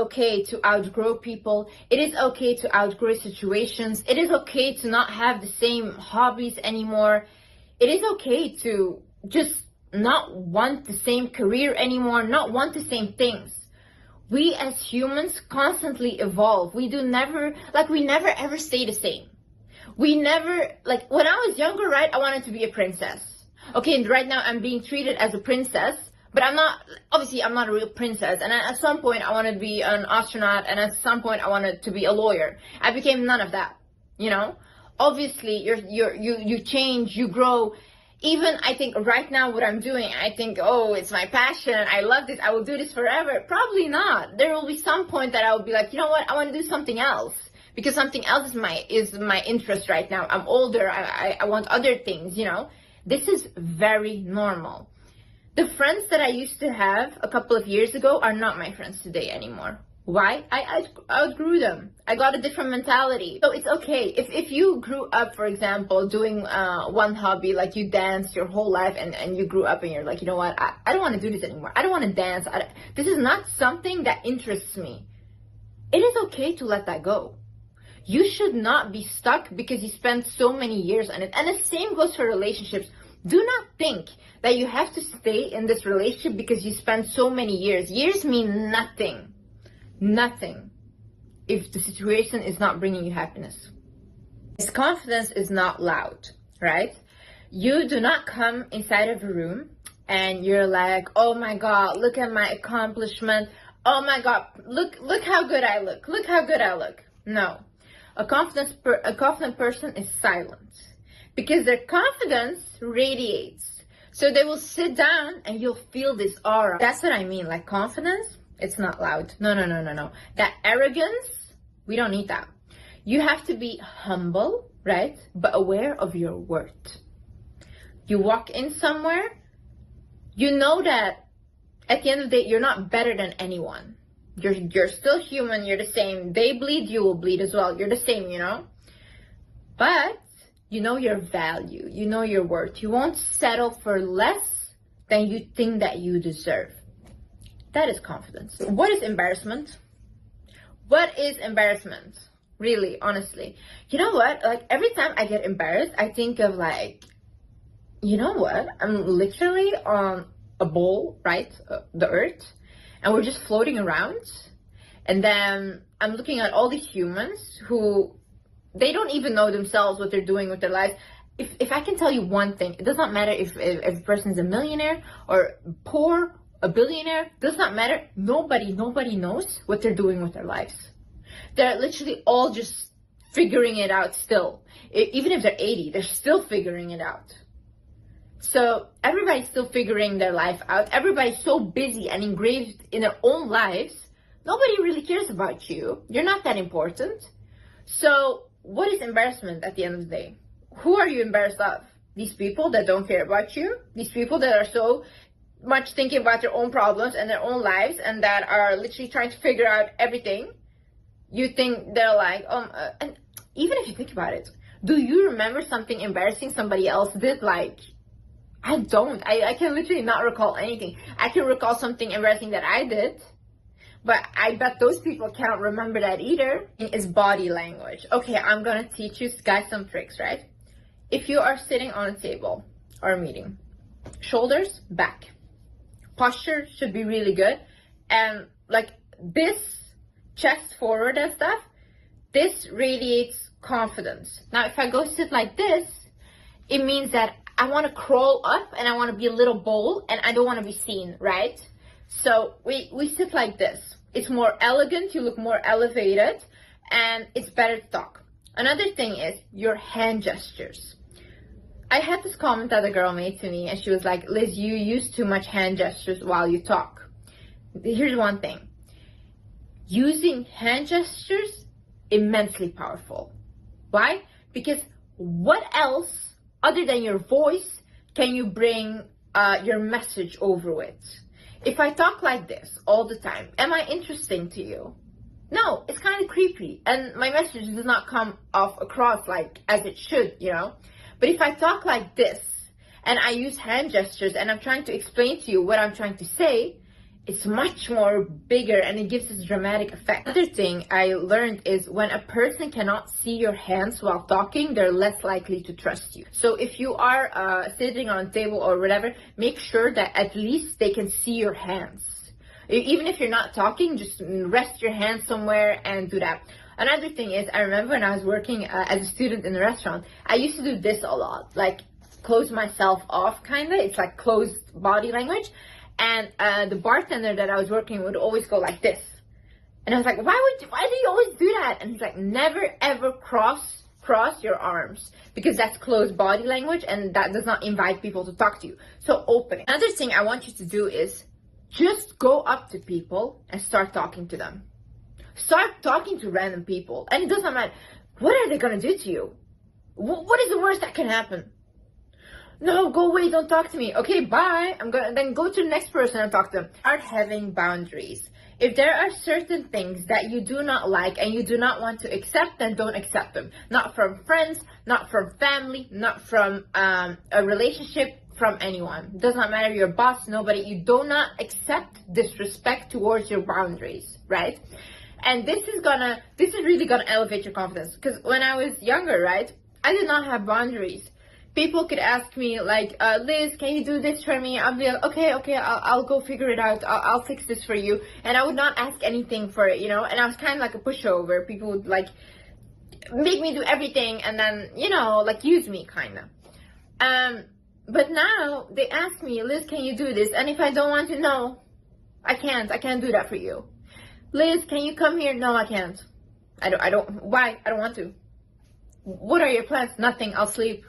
okay to outgrow people. It is okay to outgrow situations. It is okay to not have the same hobbies anymore. It is okay to just not want the same career anymore, not want the same things. We as humans constantly evolve. We never ever stay the same. We never, like when I was younger, right, I wanted to be a princess. Okay, and right now I'm being treated as a princess, but I'm not a real princess. And at some point I wanted to be an astronaut, and at some point I wanted to be a lawyer. I became none of that, you know? Obviously, you change, you grow. Even I think right now what I'm doing, I think, oh, it's my passion, I love this, I will do this forever. Probably not. There will be some point that I will be like, you know what, I want to do something else. Because something else is my interest right now. I'm older, I want other things, you know. This is very normal. The friends that I used to have a couple of years ago are not my friends today anymore. Why? I outgrew them. I got a different mentality. So it's okay. If you grew up, for example, doing one hobby, like you danced your whole life and you grew up and you're like, you know what, I don't want to do this anymore. I don't want to dance. This is not something that interests me. It is okay to let that go. You should not be stuck because you spent so many years on it. And the same goes for relationships. Do not think that you have to stay in this relationship because you spent so many years. Years mean nothing. Nothing if the situation is not bringing you happiness. This confidence is not loud, right? You do not come inside of a room and you're like, oh my God, look at my accomplishment. Oh my God, look how good I look. Look how good I look. No. A confident person is silent because their confidence radiates. So they will sit down and you'll feel this aura. That's what I mean, like confidence. It's not loud. No. That arrogance, we don't need that. You have to be humble, right? But aware of your worth. You walk in somewhere, you know that at the end of the day, you're not better than anyone. You're still human, you're the same. They bleed, you will bleed as well. You're the same, you know? But you know your value, you know your worth. You won't settle for less than you think that you deserve. That is confidence. What is embarrassment? What is embarrassment? Really, honestly. You know what? Like every time I get embarrassed, I think of like, you know what? I'm literally on a bowl, right? The earth. And we're just floating around. And then I'm looking at all these humans who, they don't even know themselves what they're doing with their lives. If I can tell you one thing, it does not matter if a person is a millionaire or poor, a billionaire, does not matter. Nobody knows what they're doing with their lives. They're literally all just figuring it out still. Even if they're 80, they're still figuring it out. So everybody's still figuring their life out. Everybody's so busy and engraved in their own lives. Nobody really cares about you. You're not that important. So what is embarrassment at the end of the day? Who are you embarrassed of? These people that don't care about you? These people that are so much thinking about their own problems and their own lives and that are literally trying to figure out everything? You think they're like, and even if you think about it, do you remember something embarrassing somebody else did? Like, I don't. I can literally not recall anything. I can recall something embarrassing that I did, but I bet those people can't remember that either. It's body language. Okay, I'm gonna teach you guys some tricks, right? If you are sitting on a table or a meeting, shoulders back. Posture should be really good. And like this, chest forward and stuff, this radiates confidence. Now, if I go sit like this, it means that I want to crawl up and I want to be a little bold and I don't want to be seen, right? So we sit like this. It's more elegant, you look more elevated, and it's better to talk. Another thing is your hand gestures. I had this comment that a girl made to me and she was like, Liz, you use too much hand gestures while you talk. Here's one thing. Using hand gestures, immensely powerful. Why? Because what else other than your voice can you bring your message over with? If I talk like this all the time, am I interesting to you? No, it's kind of creepy and my message does not come off across like as it should, you know? But if I talk like this and I use hand gestures and I'm trying to explain to you what I'm trying to say, it's much more bigger and it gives this dramatic effect. Another thing I learned is when a person cannot see your hands while talking, they're less likely to trust you. So if you are sitting on a table or whatever, make sure that at least they can see your hands. Even if you're not talking, just rest your hands somewhere and do that. Another thing is, I remember when I was working as a student in a restaurant, I used to do this a lot, like close myself off kinda. It's like closed body language. And the bartender that I was working with would always go like this. And I was like, why do you always do that? And he's like, never ever cross your arms, because that's closed body language and that does not invite people to talk to you. So open it. Another thing I want you to do is just go up to people and start talking to them. Start talking to random people. And it doesn't matter. What are they going to do to you? What is the worst that can happen? No, go away, don't talk to me. Okay, bye. Then go to the next person and talk to them. Start having boundaries. If there are certain things that you do not like and you do not want to accept, then don't accept them. Not from friends, not from family, not from a relationship, from anyone. Does not matter, your boss, nobody. You do not accept disrespect towards your boundaries, right? And this is really gonna elevate your confidence. Because when I was younger, right, I did not have boundaries. People could ask me like, Liz, can you do this for me? I'll be like, okay, I'll go figure it out. I'll fix this for you. And I would not ask anything for it, you know. And I was kind of like a pushover. People would like make me do everything and then, you know, like use me kind of. But now they ask me, Liz, can you do this? And if I don't want to, no, I can't do that for you. Liz, can you come here? No, I can't. I don't. Why? I don't want to. What are your plans? Nothing. I'll sleep.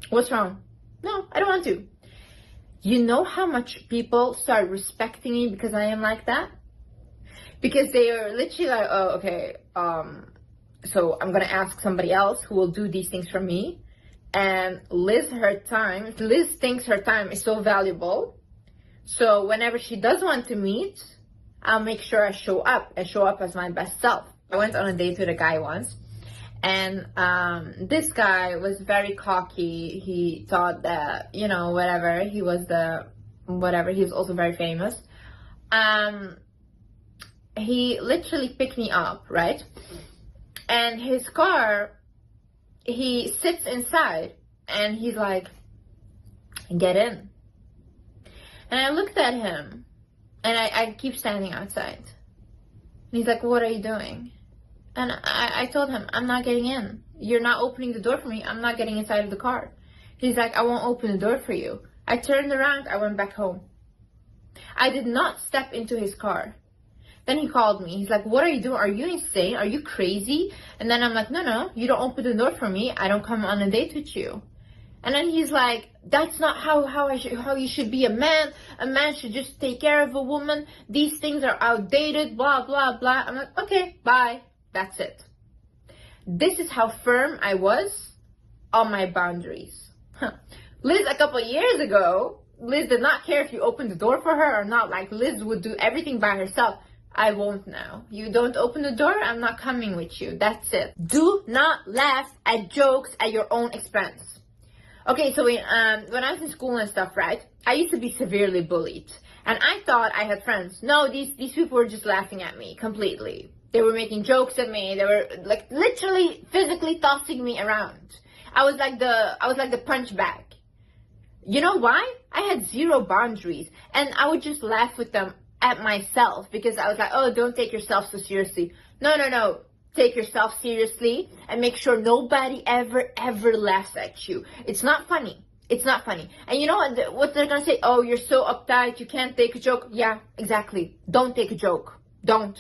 What's wrong? No, I don't want to. You know how much people start respecting me because I am like that? Because they are literally like, oh, okay, so I'm gonna ask somebody else who will do these things for me. And Liz thinks her time is so valuable. So whenever she does want to meet, I'll make sure I show up as my best self. I went on a date with a guy once. And this guy was very cocky. He thought that, you know, whatever, he was also very famous. He literally picked me up, right? And his car, he sits inside and he's like, get in. And I looked at him and I keep standing outside. And he's like, what are you doing? And I told him, I'm not getting in. You're not opening the door for me. I'm not getting inside of the car. He's like, I won't open the door for you. I turned around. I went back home. I did not step into his car. Then he called me. He's like, what are you doing? Are you insane? Are you crazy? And then I'm like, no, you don't open the door for me. I don't come on a date with you. And then he's like, that's not how you should be a man. A man should just take care of a woman. These things are outdated, blah, blah, blah. I'm like, okay, bye. That's it. This is how firm I was on my boundaries. Liz, a couple years ago, Liz did not care if you opened the door for her or not. Like, Liz would do everything by herself. I won't now. You don't open the door, I'm not coming with you. That's it. Do not laugh at jokes at your own expense. Okay, so when I was in school and stuff, right, I used to be severely bullied. And I thought I had friends. No, these people were just laughing at me completely. They were making jokes at me. They were like literally physically tossing me around. I was like the punch bag. You know why? I had zero boundaries. And I would just laugh with them at myself because I was like, oh, don't take yourself so seriously. No. Take yourself seriously and make sure nobody ever laughs at you. It's not funny. It's not funny. And you know what they're going to say? Oh, you're so uptight. You can't take a joke. Yeah, exactly. Don't take a joke. Don't.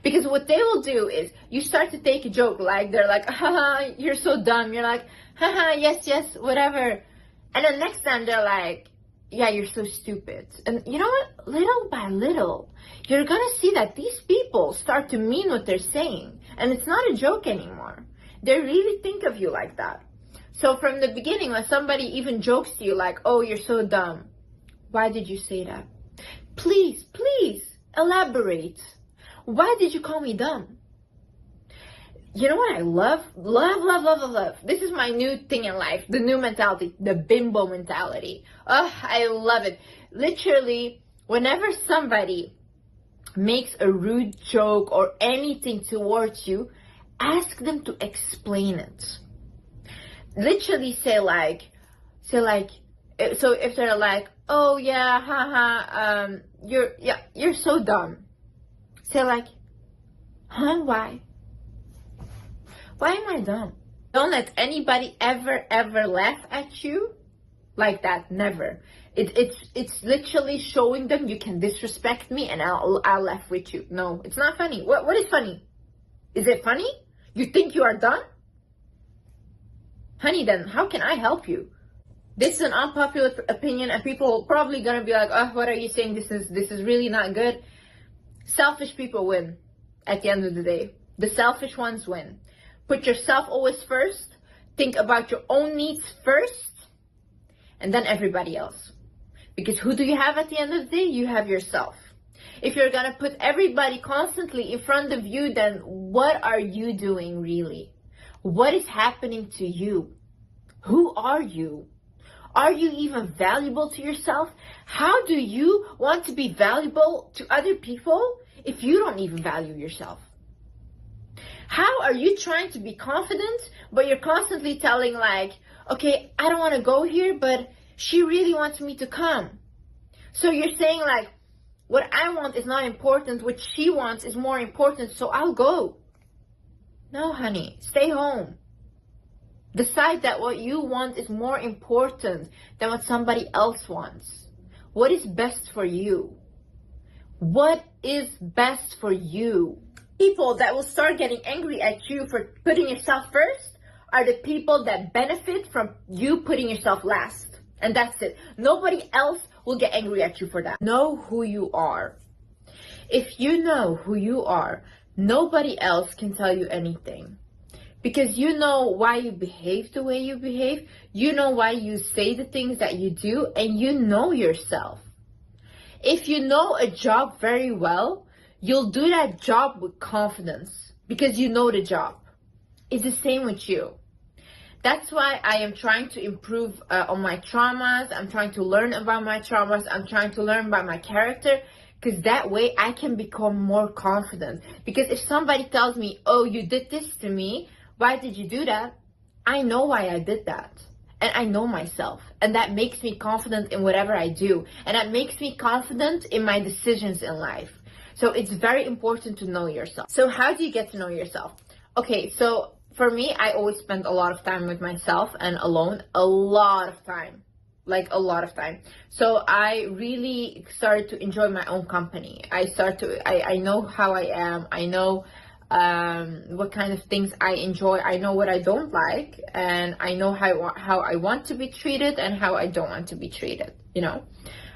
Because what they will do is you start to take a joke, like they're like, haha, you're so dumb. You're like, haha, yes, whatever. And then next time they're like, yeah, you're so stupid. And you know what? Little by little, you're going to see that these people start to mean what they're saying. And it's not a joke anymore. They really think of you like that. So from the beginning, when somebody even jokes to you like, oh, you're so dumb. Why did you say that? Please, elaborate. Why did you call me dumb? You know what I love? Love. This is my new thing in life. The new mentality. The bimbo mentality. Oh, I love it. Literally, whenever somebody makes a rude joke or anything towards you, ask them to explain it. Literally say like, so if they're like, oh yeah, haha, you're so dumb. Say like, huh, why? Why am I dumb? Don't let anybody ever laugh at you like that. Never. It's literally showing them you can disrespect me and I'll laugh with you. No, it's not funny. What is funny? Is it funny? You think you are dumb? Honey, then how can I help you? This is an unpopular opinion and people are probably gonna be like, oh, what are you saying? This is really not good. Selfish people win at the end of the day. The selfish ones win. Put yourself always first. Think about your own needs first. And then everybody else. Because who do you have at the end of the day? You have yourself. If you're gonna put everybody constantly in front of you, then what are you doing really? What is happening to you? Who are you? Are you even valuable to yourself? How do you want to be valuable to other people if you don't even value yourself? How are you trying to be confident, but you're constantly telling like, okay, I don't want to go here, but she really wants me to come. So you're saying like, what I want is not important, what she wants is more important, so I'll go. No, honey, stay home. Decide that what you want is more important than what somebody else wants. What is best for you? What is best for you? People that will start getting angry at you for putting yourself first are the people that benefit from you putting yourself last. And that's it. Nobody else will get angry at you for that. Know who you are. If you know who you are, nobody else can tell you anything. Because you know why you behave the way you behave. You know why you say the things that you do. And you know yourself. If you know a job very well, you'll do that job with confidence. Because you know the job. It's the same with you. That's why I am trying to improve on my traumas. I'm trying to learn about my traumas. I'm trying to learn about my character. Because that way I can become more confident. Because if somebody tells me, oh, you did this to me. Why did you do that? I know why I did that. And I know myself. And that makes me confident in whatever I do. And that makes me confident in my decisions in life. So it's very important to know yourself. So how do you get to know yourself? Okay, so for me, I always spend a lot of time with myself and alone. A lot of time. Like a lot of time. So I really started to enjoy my own company. I know how I am. I know what kind of things I enjoy. I know what I don't like, and I know how I want to be treated and how I don't want to be treated, you know.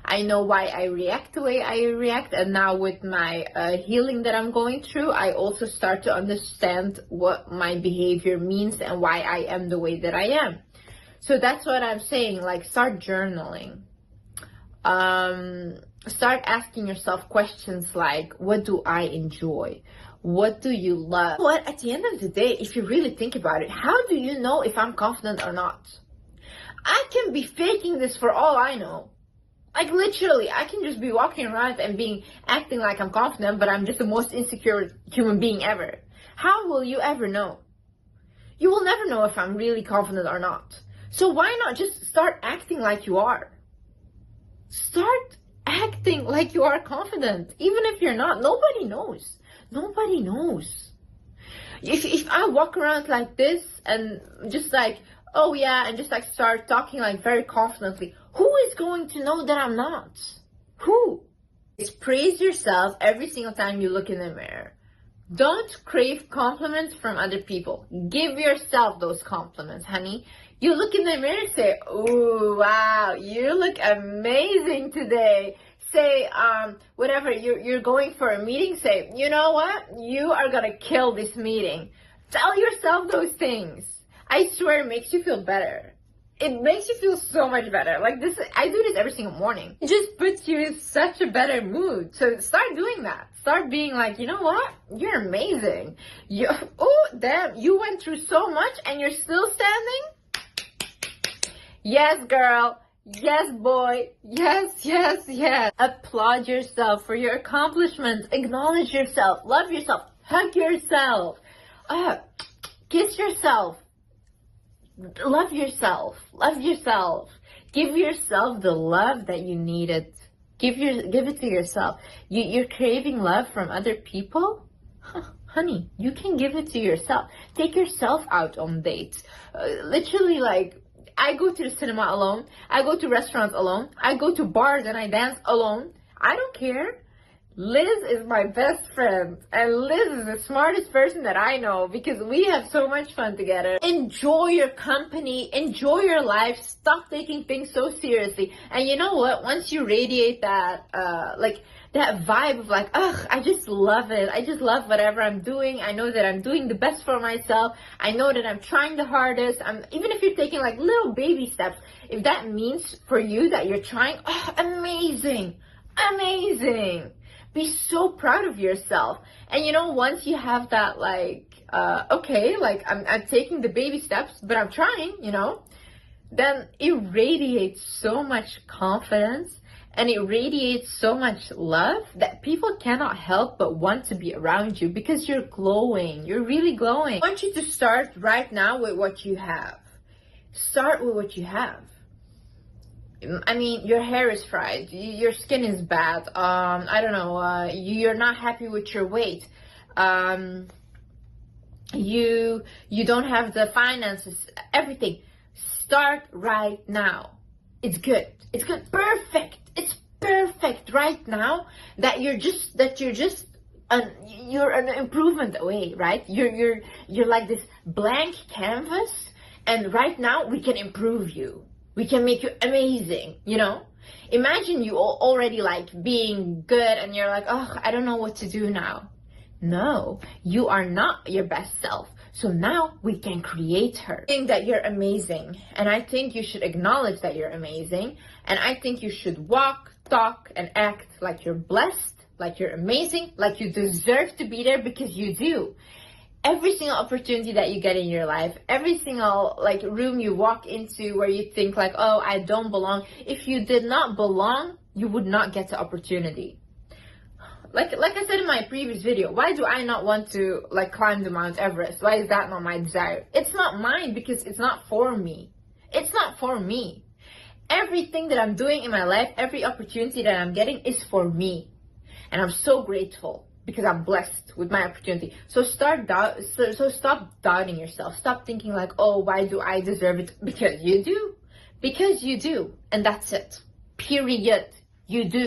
I know why I react the way I react, and now with my healing that I'm going through, I also start to understand what my behavior means and why I am the way that I am. So that's what I'm saying, like start journaling. Start asking yourself questions like, what do I enjoy? What do you love? What, at the end of the day, if you really think about it, how do you know if I'm confident or not? I can be faking this for all I know. Like literally, I can just be walking around and acting like I'm confident, but I'm just the most insecure human being ever. How will you ever know? You will never know if I'm really confident or not. So why not just start acting like you are? Start acting like you are confident. Even if you're not, nobody knows. Nobody knows. If I walk around like this and just like, oh yeah, and just like start talking like very confidently, who is going to know that I'm not? Who? Just praise yourself every single time you look in the mirror. Don't crave compliments from other people. Give yourself those compliments, honey. You look in the mirror and say, ooh, wow, you look amazing today. Say, whatever, you're going for a meeting, say, you know what? You are gonna kill this meeting. Tell yourself those things. I swear it makes you feel better. It makes you feel so much better. Like this, I do this every single morning. It just puts you in such a better mood. So start doing that. Start being like, you know what? You're amazing. Oh, damn, you went through so much and you're still standing? Yes, girl. Yes, boy. Yes, yes, yes. Applaud yourself for your accomplishments. Acknowledge yourself. Love yourself. Hug yourself. Kiss yourself. Love yourself. Love yourself. Give yourself the love that you needed. Give it to yourself. You're craving love from other people? Honey, you can give it to yourself. Take yourself out on dates. Literally, like, I go to the cinema alone. I go to restaurants alone. I go to bars and I dance alone. I don't care. Liz is my best friend, and Liz is the smartest person that I know because we have so much fun together. Enjoy your company, enjoy your life, stop taking things so seriously. And you know what? Once you radiate that, that vibe of like, ugh, I just love it. I just love whatever I'm doing. I know that I'm doing the best for myself. I know that I'm trying the hardest. Even if you're taking like little baby steps, if that means for you that you're trying, oh, amazing, amazing. Be so proud of yourself. And you know, once you have that, like, okay, like I'm taking the baby steps, but I'm trying, you know, then it radiates so much confidence and it radiates so much love that people cannot help but want to be around you because you're glowing. You're really glowing. I want you to start right now with what you have. Start with what you have. I mean, your hair is fried, your skin is bad, I don't know, you're not happy with your weight, you don't have the finances, everything. Start right now. It's good. It's good. Perfect. It's perfect right now that you're an improvement away, right? You're like this blank canvas, and right now we can improve you. We can make you amazing, you know? Imagine you already like being good and you're like, oh, I don't know what to do now. No, you are not your best self. So now we can create her. I think that you're amazing. And I think you should acknowledge that you're amazing. And I think you should walk, talk, and act like you're blessed, like you're amazing, like you deserve to be there because you do. Every single opportunity that you get in your life, every single like room you walk into where you think like, oh, I don't belong. If you did not belong, you would not get the opportunity. Like I said in my previous video, why do I not want to like climb the Mount Everest? Why is that not my desire? It's not mine because it's not for me. It's not for me. Everything that I'm doing in my life, every opportunity that I'm getting is for me. And I'm so grateful because I'm blessed with my opportunity. So stop doubting yourself. Stop thinking like, oh, why do I deserve it? Because you do. Because you do. And that's it. Period. You do.